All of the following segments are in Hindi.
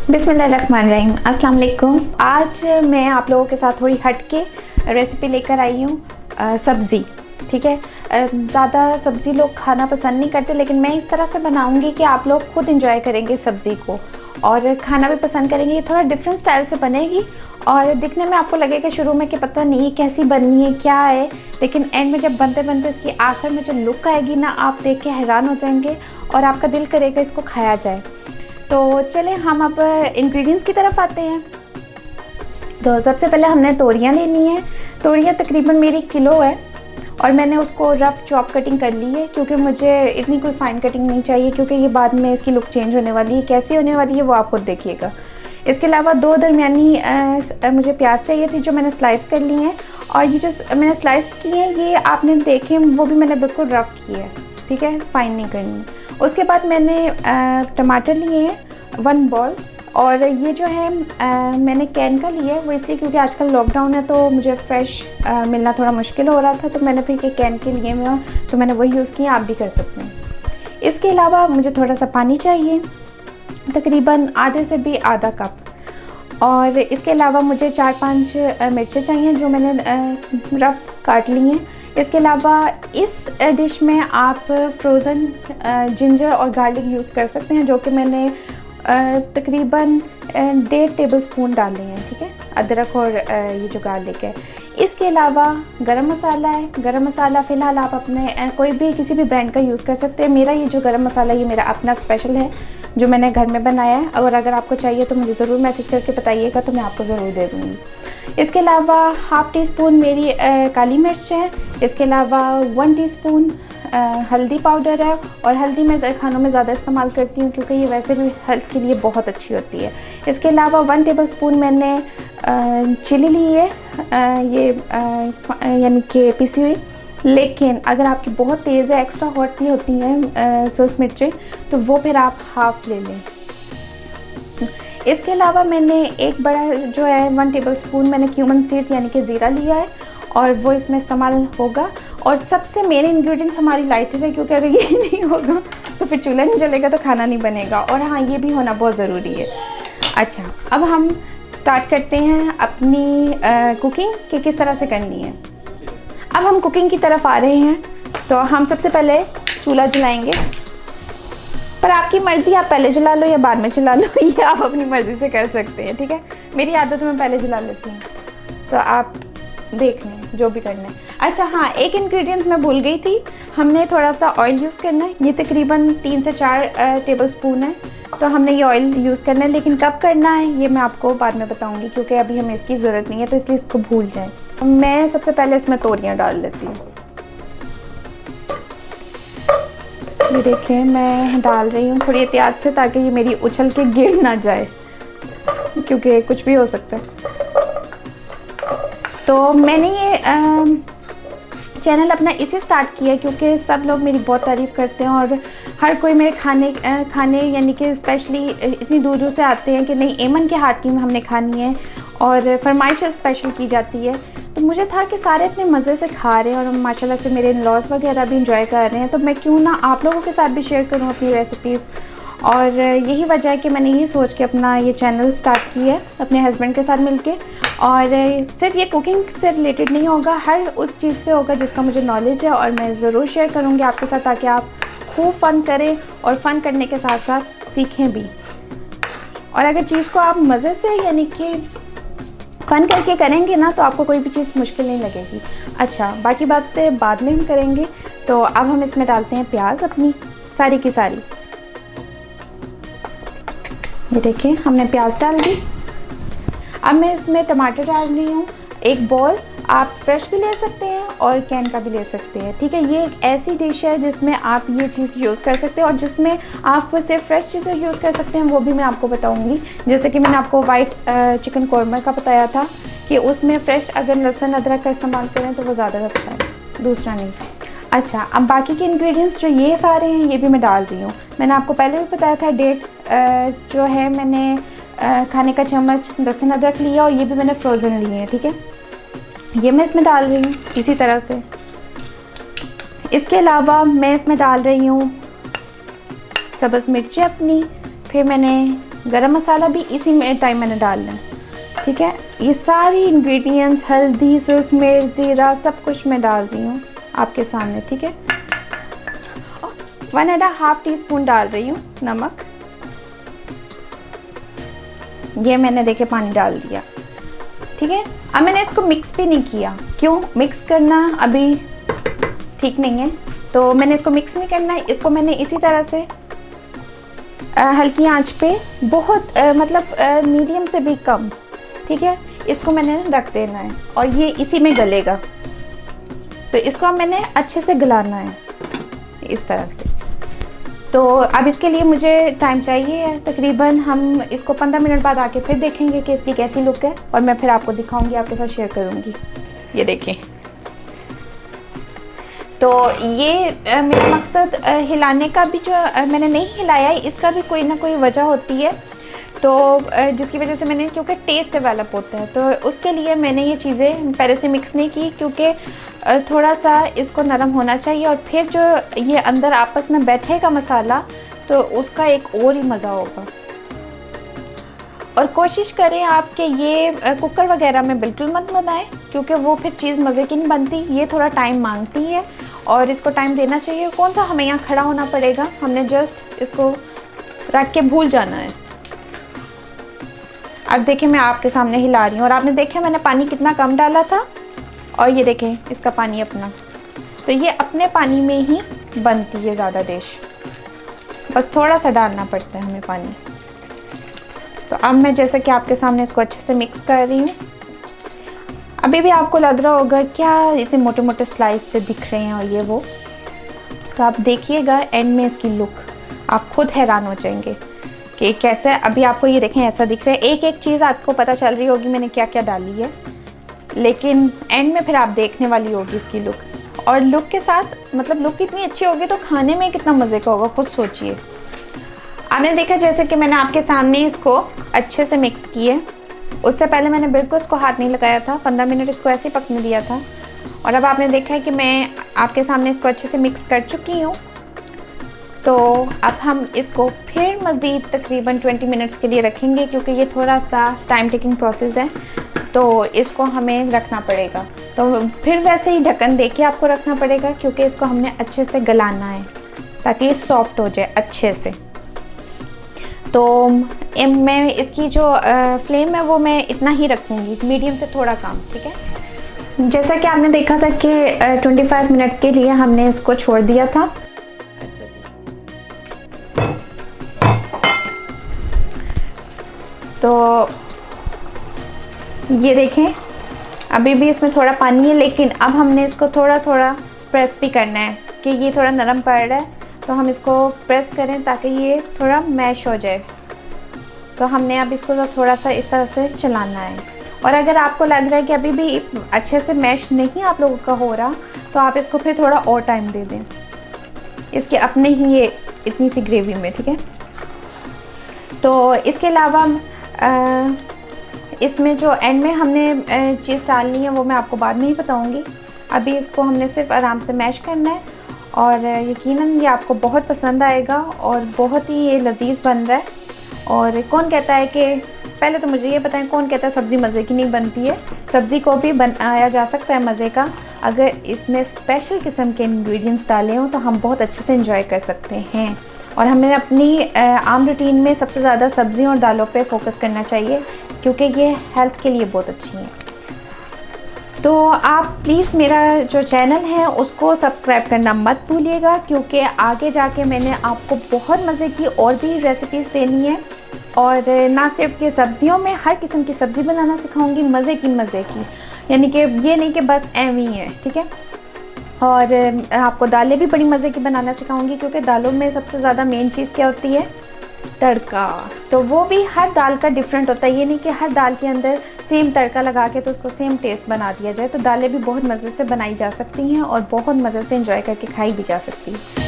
बिस्मिल्लाहिर्रहमानिर्रहीम, अस्सलाम वालेकुम। आज मैं आप लोगों के साथ थोड़ी हट के रेसिपी लेकर आई हूँ सब्ज़ी। ठीक है, ज़्यादा सब्ज़ी लोग खाना पसंद नहीं करते, लेकिन मैं इस तरह से बनाऊँगी कि आप लोग खुद इंजॉय करेंगे सब्ज़ी को और खाना भी पसंद करेंगे। ये थोड़ा डिफरेंट स्टाइल से बनेगी और दिखने में आपको लगेगा शुरू में कि पता नहीं कैसी बननी है, क्या है, लेकिन एंड में जब बनते बनते इसकी आखिर में जो लुक आएगी ना, आप देख के हैरान हो जाएंगे और आपका दिल करेगा इसको खाया जाए। तो चलें हम अब इंग्रेडिएंट्स की तरफ आते हैं। तो सबसे पहले हमने तोरियां लेनी है। तोरियां तकरीबन मेरी किलो है और मैंने उसको रफ़ चॉप कटिंग कर ली है, क्योंकि मुझे इतनी कोई फ़ाइन कटिंग नहीं चाहिए, क्योंकि ये बाद में इसकी लुक चेंज होने वाली है। कैसी होने वाली है वो आप खुद देखिएगा। इसके अलावा 2 दरमियानी मुझे प्याज चाहिए थी, जो मैंने स्लाइस कर ली हैं। और ये जो मैंने स्लाइस की है ये आपने देखे, वो भी मैंने बिल्कुल रफ़ की है, ठीक है, फ़ाइन नहीं करनी। उसके बाद मैंने टमाटर लिए हैं 1 बॉल, और ये जो है मैंने कैन का लिया है, वो इसलिए क्योंकि आजकल लॉकडाउन है तो मुझे फ़्रेश मिलना थोड़ा मुश्किल हो रहा था, तो मैंने फिर ये कैन के लिए मैं तो मैंने वही यूज़ किया, आप भी कर सकते हैं। इसके अलावा मुझे थोड़ा सा पानी चाहिए, तकरीबन आधे से भी आधा कप। और इसके अलावा मुझे 4-5 मिर्चें चाहिए, जो मैंने रफ़ काट ली हैं। इसके अलावा इस डिश में आप फ्रोज़न जिंजर और गार्लिक यूज़ कर सकते हैं, जो कि मैंने तकरीबन 1.5 टेबलस्पून डाले हैं, ठीक है, अदरक और ये जो गार्लिक है। इसके अलावा गरम मसाला है। गरम मसाला फ़िलहाल आप अपने कोई भी किसी भी ब्रांड का यूज़ कर सकते हैं। मेरा ये जो गरम मसाला ये मेरा अपना स्पेशल है, जो मैंने घर में बनाया है, और अगर आपको चाहिए तो मुझे ज़रूर मैसेज करके बताइएगा, तो मैं आपको ज़रूर दे दूँगी। इसके अलावा 1/2 टीस्पून मेरी काली मिर्च है। इसके अलावा 1 टीस्पून हल्दी पाउडर है, और हल्दी मैं खानों में ज़्यादा इस्तेमाल करती हूँ क्योंकि ये वैसे भी हेल्थ के लिए बहुत अच्छी होती है। इसके अलावा 1 टेबलस्पून मैंने चिली ली है, ये यानी कि पिसी हुई, लेकिन अगर आपकी बहुत तेज़ है, एक्स्ट्रा हॉट भी होती हैं सुर्ख मिर्चें, तो वो फिर आप हाफ़ ले लें। इसके अलावा मैंने एक बड़ा जो है 1 टेबलस्पून मैंने क्यूमन सीड यानी कि ज़ीरा लिया है, और वो इसमें इस्तेमाल होगा। और सबसे मेन इंग्रेडिएंट्स हमारी लाइटर है, क्योंकि अगर ये नहीं होगा तो फिर चूल्हा नहीं जलेगा तो खाना नहीं बनेगा। और हाँ, ये भी होना बहुत ज़रूरी है। अच्छा, अब हम स्टार्ट करते हैं अपनी कुकिंग कि किस तरह से करनी है। अब हम कुकिंग की तरफ आ रहे हैं। तो हम सबसे पहले चूल्हा जलाएंगे, पर आपकी मर्ज़ी, आप पहले जला लो या बाद में जला लो, ये आप अपनी मर्ज़ी से कर सकते हैं, ठीक है। मेरी आदत में पहले जला लेती हूँ, तो आप देख लें जो भी करना है। अच्छा हाँ, एक इंग्रेडिएंट मैं भूल गई थी, हमने थोड़ा सा ऑयल यूज़ करना है। ये तकरीबन 3 से 4 टेबलस्पून है, तो हमने ये ऑयल यूज़ करना है, लेकिन कब करना है ये मैं आपको बाद में बताऊंगी, क्योंकि अभी हमें इसकी ज़रूरत नहीं है, तो इसलिए इसको भूल जाएं। मैं सबसे पहले इसमें तोरियां डाल लेती हूँ। ये देखें, मैं डाल रही हूँ थोड़ी एहतियात से, ताकि ये मेरी उछल के गिर ना जाए, क्योंकि कुछ भी हो सकता है। तो मैंने ये चैनल अपना इसे स्टार्ट किया क्योंकि सब लोग मेरी बहुत तारीफ़ करते हैं, और हर कोई मेरे खाने यानी कि स्पेशली इतनी दूर दूर से आते हैं कि नहीं, एमन के हाथ की हमने खानी है, और फरमाइश स्पेशल की जाती है। तो मुझे था कि सारे इतने मज़े से खा रहे हैं और माशाल्लाह से मेरे इन-लॉज़ वगैरह भी इंजॉय कर रहे हैं, तो मैं क्यों ना आप लोगों के साथ भी शेयर करूं अपनी रेसिपीज़। और यही वजह है कि मैंने ये सोच के अपना ये चैनल स्टार्ट किया है अपने हस्बैंड के साथ मिलके। और सिर्फ ये कुकिंग से रिलेटेड नहीं होगा, हर उस चीज़ से होगा जिसका मुझे नॉलेज है, और मैं ज़रूर शेयर करूँगी आपके साथ, ताकि आप खूब फ़न करें और फ़न करने के साथ साथ सीखें भी। और अगर चीज़ को आप मज़े से यानी कि फ़न करके करेंगे ना, तो आपको कोई भी चीज़ मुश्किल नहीं लगेगी। अच्छा, बाकी बातें बाद में हम करेंगे। तो अब हम इसमें डालते हैं प्याज अपनी सारी की सारी। ये देखिए, हमने प्याज डाल दी। अब मैं इसमें टमाटर डाल रही हूँ 1 बॉल। आप फ्रेश भी ले सकते हैं और कैन का भी ले सकते हैं, ठीक है। ये एक ऐसी डिश है जिसमें आप ये चीज़ यूज़ कर सकते हैं, और जिसमें आप सिर्फ फ्रेश चीज़ें यूज़ कर सकते हैं, वो भी मैं आपको बताऊंगी। जैसे कि मैंने आपको वाइट चिकन कौरमा का बताया था कि उसमें फ़्रेश अगर लहसुन अदरक का इस्तेमाल करें तो वो ज़्यादा अच्छा है, दूसरा नहीं। अच्छा, अब बाकी के इंग्रेडिएंट्स जो ये सारे हैं ये भी मैं डाल रही हूँ। मैंने आपको पहले भी बताया था, 1.5 जो है मैंने खाने का चम्मच लहसुन अदरक लिया, और ये भी मैंने फ्रोज़न लिए हैं, ठीक है। ये मैं इसमें डाल रही हूँ इसी तरह से। इसके अलावा मैं इसमें डाल रही हूँ सब्ज़ मिर्ची अपनी, फिर मैंने गरम मसाला भी इसी में टाइम मैंने डालना है, ठीक है। ये सारी इंग्रेडिएंट्स, हल्दी, सुर्ख मिर्च, ज़ीरा, सब कुछ मैं डाल रही हूँ आपके सामने, ठीक है। 1.5 टीस्पून डाल रही हूँ नमक। ये मैंने देखे पानी डाल दिया, ठीक है। अब मैंने इसको मिक्स भी नहीं किया, क्यों? मिक्स करना अभी ठीक नहीं है, तो मैंने इसको मिक्स नहीं करना है। इसको मैंने इसी तरह से हल्की आंच पे, बहुत मतलब मीडियम से भी कम, ठीक है, इसको मैंने रख देना है और ये इसी में गलेगा। तो इसको अब मैंने अच्छे से गलाना है इस तरह से। तो अब इसके लिए मुझे टाइम चाहिए, तकरीबन हम इसको 15 मिनट बाद आके फिर देखेंगे कि इसकी कैसी लुक है, और मैं फिर आपको दिखाऊंगी, आपके साथ शेयर करूंगी। ये देखें, तो ये मेरा मकसद हिलाने का भी, जो मैंने नहीं हिलाया है, इसका भी कोई ना कोई वजह होती है, तो जिसकी वजह से मैंने, क्योंकि टेस्ट डेवलप होता है, तो उसके लिए मैंने ये चीज़ें पहले से मिक्स नहीं की, क्योंकि थोड़ा सा इसको नरम होना चाहिए, और फिर जो ये अंदर आपस में बैठेगा मसाला, तो उसका एक और ही मज़ा होगा। और कोशिश करें आप कि ये कुकर वगैरह में बिल्कुल मत बनाएं, क्योंकि वो फिर चीज़ मज़े की नहीं बनती। ये थोड़ा टाइम मांगती है और इसको टाइम देना चाहिए। कौन सा हमें यहाँ खड़ा होना पड़ेगा, हमने जस्ट इसको रख के भूल जाना है। अब देखें, मैं आपके सामने हिला रही हूँ, और आपने देखा मैंने पानी कितना कम डाला था, और ये देखें इसका पानी अपना। तो ये अपने पानी में ही बनती है ज़्यादा डिश, बस थोड़ा सा डालना पड़ता है हमें पानी। तो अब मैं जैसे कि आपके सामने इसको अच्छे से मिक्स कर रही हूँ। अभी भी आपको लग रहा होगा क्या इतने मोटे मोटे स्लाइस से दिख रहे हैं और ये वो, तो आप देखिएगा एंड में इसकी लुक, आप खुद हैरान हो जाएंगे कि कैसे। अभी आपको ये देखें ऐसा दिख रहा है, एक एक चीज़ आपको पता चल रही होगी मैंने क्या क्या डाली है, लेकिन एंड में फिर आप देखने वाली होगी इसकी लुक। और लुक के साथ, मतलब लुक इतनी अच्छी होगी तो खाने में कितना मज़े का होगा, खुद सोचिए। आपने देखा जैसे कि मैंने आपके सामने इसको अच्छे से मिक्स किए, उससे पहले मैंने बिल्कुल इसको हाथ नहीं लगाया था, 15 मिनट इसको ऐसे ही पकने दिया था। और अब आपने देखा है कि मैं आपके सामने इसको अच्छे से मिक्स कर चुकी हूँ। तो अब हम इसको फिर मज़ीद तकरीबन 20 मिनट्स के लिए रखेंगे, क्योंकि ये थोड़ा सा टाइम टेकिंग प्रोसेस है, तो इसको हमें रखना पड़ेगा। तो फिर वैसे ही ढक्कन दे के आपको रखना पड़ेगा, क्योंकि इसको हमने अच्छे से गलाना है ताकि ये सॉफ्ट हो जाए अच्छे से। तो मैं इसकी जो फ्लेम है वो मैं इतना ही रखूँगी, मीडियम से थोड़ा कम, ठीक है। जैसा कि आपने देखा था कि 25 मिनट्स के लिए हमने इसको छोड़ दिया था। तो ये देखें, अभी भी इसमें थोड़ा पानी है, लेकिन अब हमने इसको थोड़ा थोड़ा प्रेस भी करना है कि ये थोड़ा नरम पड़ रहा है, तो हम इसको प्रेस करें ताकि ये थोड़ा मैश हो जाए। तो हमने अब इसको थोड़ा सा इस तरह से चलाना है। और अगर आपको लग रहा है कि अभी भी अच्छे से मैश नहीं आप लोगों का हो रहा, तो आप इसको फिर थोड़ा और टाइम दे दें इसके अपने ही ये इतनी सी ग्रेवी में, ठीक है। तो इसके अलावा इसमें जो एंड में हमने चीज़ डालनी है वो मैं आपको बाद में ही बताऊंगी। अभी इसको हमने सिर्फ आराम से मैश करना है, और यकीनन ये आपको बहुत पसंद आएगा और बहुत ही ये लजीज बन रहा है। और कौन कहता है कि, पहले तो मुझे ये बताएं, कौन कहता है सब्ज़ी मज़े की नहीं बनती है? सब्ज़ी को भी बनाया जा सकता है मज़े का, अगर इसमें स्पेशल किस्म के इंग्रेडिएंट्स डाले हों तो हम बहुत अच्छे से एंजॉय कर सकते हैं। और हमें अपनी आम रूटीन में सबसे ज़्यादा सब्ज़ियों और दालों पे फोकस करना चाहिए, क्योंकि ये हेल्थ के लिए बहुत अच्छी हैं। तो आप प्लीज़ मेरा जो चैनल है उसको सब्सक्राइब करना मत भूलिएगा, क्योंकि आगे जाके मैंने आपको बहुत मज़े की और भी रेसिपीज़ देनी है। और ना सिर्फ कि सब्ज़ियों में हर किस्म की सब्ज़ी बनाना सिखाऊंगी, मज़े की, यानी कि ये नहीं कि बस एवं ही है, ठीक है। और आपको दालें भी बड़ी मज़े की बनाना सिखाऊंगी, क्योंकि दालों में सबसे ज़्यादा मेन चीज़ क्या होती है? तड़का। तो वो भी हर दाल का डिफरेंट होता है, ये नहीं कि हर दाल के अंदर सेम तड़का लगा के तो उसको सेम टेस्ट बना दिया जाए। तो दालें भी बहुत मज़े से बनाई जा सकती हैं और बहुत मज़े से एंजॉय करके खाई भी जा सकती है।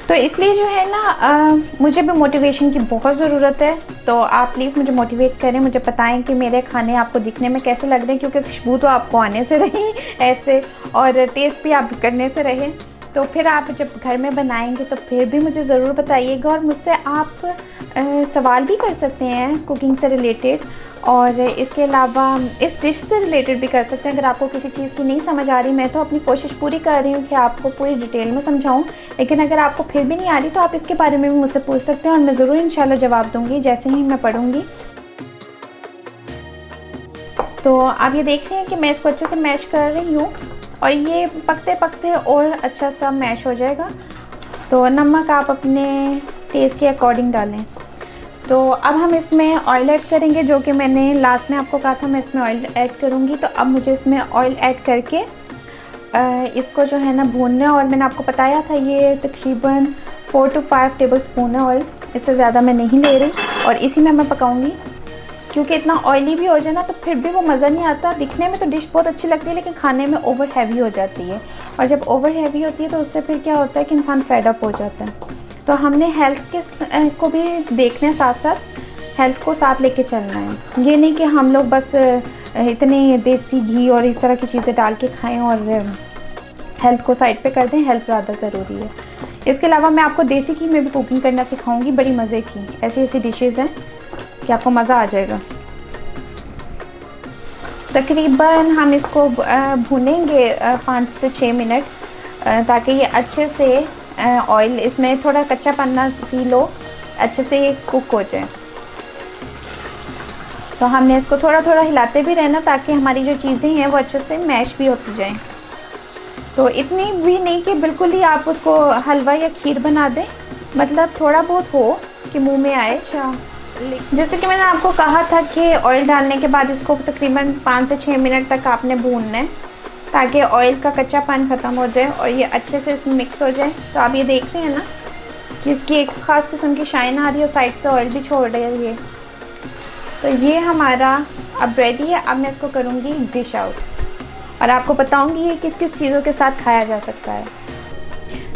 तो इसलिए जो है ना, मुझे भी मोटिवेशन की बहुत ज़रूरत है। तो आप प्लीज़ मुझे मोटिवेट करें, मुझे बताएं कि मेरे खाने आपको दिखने में कैसे लग रहे हैं, क्योंकि खुशबू तो आपको आने से रही ऐसे, और टेस्ट भी आप करने से रहे। तो फिर आप जब घर में बनाएंगे तो फिर भी मुझे ज़रूर बताइएगा, और मुझसे आप सवाल भी कर सकते हैं कुकिंग से रिलेटेड, और इसके अलावा इस डिश से रिलेटेड भी कर सकते हैं। अगर आपको किसी चीज़ की नहीं समझ आ रही, मैं तो अपनी कोशिश पूरी कर रही हूँ कि आपको पूरी डिटेल में समझाऊँ, लेकिन अगर आपको फिर भी नहीं आ रही तो आप इसके बारे में भी मुझसे पूछ सकते हैं और मैं ज़रूर इंशाल्लाह जवाब दूँगी जैसे ही मैं पढ़ूँगी। तो आप ये देख रहे हैं कि मैं इसको अच्छे से मैश कर रही हूँ, और ये पकते पकते और अच्छा सा मैश हो जाएगा। तो नमक आप अपने टेस्ट के अकॉर्डिंग डालें। तो अब हम इसमें ऑयल ऐड करेंगे, जो कि मैंने लास्ट में आपको कहा था मैं इसमें ऑयल ऐड करूँगी। तो अब मुझे इसमें ऑयल ऐड करके इसको जो है ना भूनना है। और मैंने आपको बताया था ये तकरीबन 4 to 5 टेबल स्पून है ऑयल, इससे ज़्यादा मैं नहीं ले रही, और इसी में मैं पकाऊँगी। क्योंकि इतना ऑयली भी हो जाए ना तो फिर भी वो मज़ा नहीं आता। दिखने में तो डिश बहुत अच्छी लगती है, लेकिन खाने में ओवर हैवी हो जाती है, और जब ओवर हैवी होती है तो उससे फिर क्या होता है कि इंसान फेड अप हो जाता है। तो हमने हेल्थ के को भी देखने, साथ साथ हेल्थ को साथ लेके चलना है। ये नहीं कि हम लोग बस इतने देसी घी और इस तरह की चीज़ें डाल के खाएं और हेल्थ को साइड पे कर दें। हेल्थ ज़्यादा ज़रूरी है। इसके अलावा मैं आपको देसी घी में भी कुकिंग करना सिखाऊंगी, बड़ी मज़े की ऐसी ऐसी डिशेज़ हैं कि आपको मज़ा आ जाएगा। तकरीबन हम इसको भूनेंगे 5 से 6 मिनट, ताकि ये अच्छे से ऑयल इसमें थोड़ा कच्चा पन्ना पी लो, अच्छे से ये कुक हो जाए। तो हमने इसको थोड़ा थोड़ा हिलाते भी रहना ताकि हमारी जो चीज़ें हैं वो अच्छे से मैश भी होती जाएं। तो इतनी भी नहीं कि बिल्कुल ही आप उसको हलवा या खीर बना दें, मतलब थोड़ा बहुत हो कि मुंह में आए। अच्छा, जैसे कि मैंने आपको कहा था कि ऑयल डालने के बाद इसको तकरीबन 5 से 6 मिनट तक आपने भूनना है, ताकि ऑयल का कच्चापन ख़त्म हो जाए और ये अच्छे से इसमें मिक्स हो जाए। तो आप ये देख रहे हैं ना कि इसकी एक ख़ास किस्म की शाइन आ रही है, साइड से ऑयल भी छोड़ रही है ये। तो ये हमारा अब रेडी है। अब मैं इसको करूँगी डिश आउट और आपको बताऊँगी ये किस किस चीज़ों के साथ खाया जा सकता है।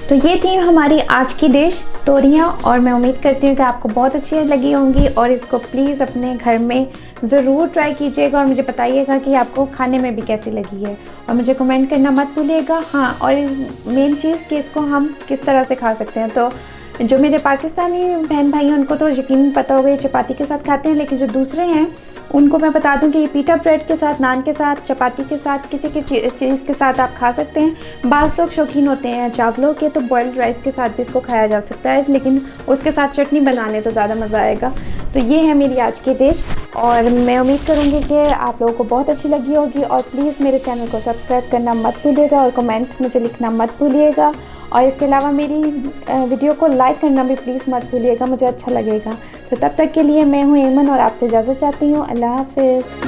तो ये थी हमारी आज की डिश तोरियाँ, और मैं उम्मीद करती हूँ कि आपको बहुत अच्छी लगी होंगी, और इसको प्लीज़ अपने घर में ज़रूर ट्राई कीजिएगा और मुझे बताइएगा कि आपको खाने में भी कैसी लगी है, और मुझे कमेंट करना मत भूलिएगा। हाँ, और मेन चीज़ कि इसको हम किस तरह से खा सकते हैं। तो जो मेरे पाकिस्तानी बहन भाई हैं उनको तो यकीन पता होगा ये चपाती के साथ खाते हैं, लेकिन जो दूसरे हैं उनको मैं बता दूं कि ये पीटा ब्रेड के साथ, नान के साथ, चपाती के साथ, किसी की चीज़ के साथ आप खा सकते हैं। बाज़ लोग शौकीन होते हैं चावलों के, तो बॉइल्ड राइस के साथ भी इसको खाया जा सकता है, लेकिन उसके साथ चटनी बनाने तो ज़्यादा मज़ा आएगा। तो ये है मेरी आज की डिश, और मैं उम्मीद करूँगी कि आप लोगों को बहुत अच्छी लगी होगी। और प्लीज़ मेरे चैनल को सब्सक्राइब करना मत भूलिएगा, और कमेंट मुझे लिखना मत भूलिएगा, और इसके अलावा मेरी वीडियो को लाइक करना भी प्लीज़ मत भूलिएगा, मुझे अच्छा लगेगा। तो तब तक के लिए मैं हूँ ऐमन, और आपसे इजाज़त चाहती हूँ। अल्लाह हाफ़िज़।